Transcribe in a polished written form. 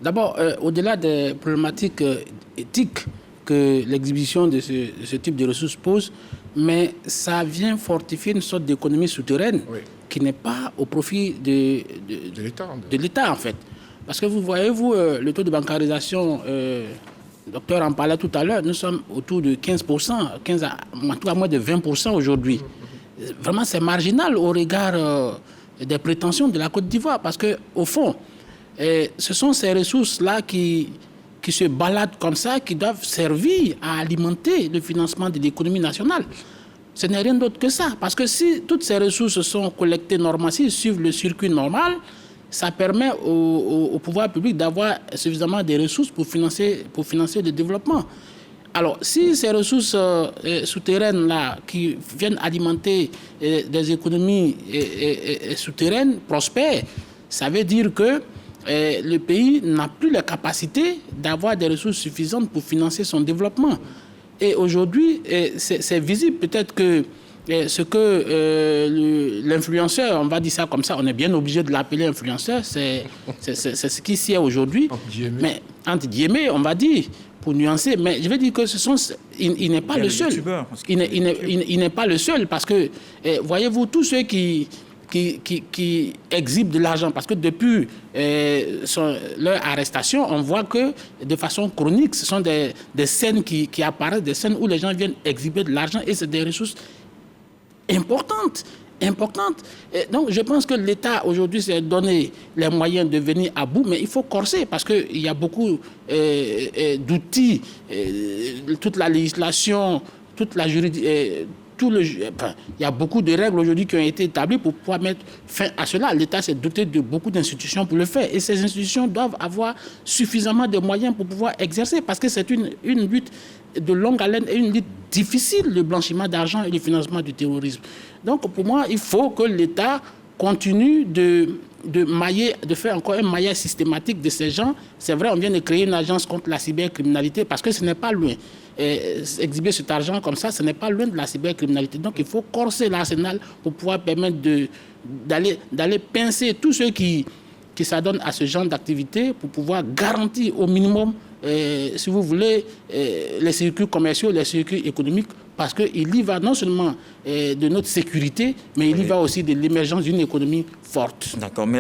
D'abord, au-delà des problématiques éthiques que l'exhibition de ce type de ressources pose, mais ça vient fortifier une sorte d'économie souterraine qui n'est pas au profit de l'État, en fait. Parce que vous voyez, le taux de bancarisation, le docteur en parlait tout à l'heure, nous sommes autour de 15%, en tout cas moins de 20% aujourd'hui. Vraiment, c'est marginal au regard des prétentions de la Côte d'Ivoire, parce qu'au fond, ce sont ces ressources-là qui se baladent comme ça, qui doivent servir à alimenter le financement de l'économie nationale. Ce n'est rien d'autre que ça. Parce que si toutes ces ressources sont collectées normalement, si suivent le circuit normal, ça permet au pouvoir public d'avoir suffisamment de ressources pour financer le développement. Alors, si ces ressources souterraines-là, qui viennent alimenter des économies souterraines, prospèrent, ça veut dire que le pays n'a plus la capacité d'avoir des ressources suffisantes pour financer son développement. Et aujourd'hui, c'est visible. Peut-être que ce que l'influenceur, on va dire ça comme ça, on est bien obligé de l'appeler influenceur, c'est ce qui sied aujourd'hui. Mais entre guillemets, on va dire, pour nuancer, mais je veux dire que il n'est pas le seul. Il n'est pas le seul parce que, voyez-vous, tous ceux qui exhibent de l'argent, parce que depuis leur arrestation, on voit que de façon chronique, ce sont des scènes qui apparaissent, des scènes où les gens viennent exhiber de l'argent et c'est des ressources importantes. Et donc, je pense que l'État, aujourd'hui, s'est donné les moyens de venir à bout, mais il faut corser parce qu'il y a beaucoup d'outils, toute la législation, toute la juridiction, il y a beaucoup de règles aujourd'hui qui ont été établies pour pouvoir mettre fin à cela. L'État s'est doté de beaucoup d'institutions pour le faire. Et ces institutions doivent avoir suffisamment de moyens pour pouvoir exercer parce que c'est une lutte de longue haleine et une lutte difficile, le blanchiment d'argent et le financement du terrorisme. Donc, pour moi, il faut que l'État continue de faire encore un maillage systématique de ces gens. C'est vrai, on vient de créer une agence contre la cybercriminalité parce que ce n'est pas loin. Exhiber cet argent comme ça, ce n'est pas loin de la cybercriminalité. Donc, il faut corser l'arsenal pour pouvoir permettre d'aller pincer tous ceux qui s'adonnent à ce genre d'activité pour pouvoir garantir au minimum, si vous voulez, les circuits commerciaux, les circuits économiques, parce qu'il y va non seulement de notre sécurité, mais il y va aussi de l'émergence d'une économie forte. D'accord.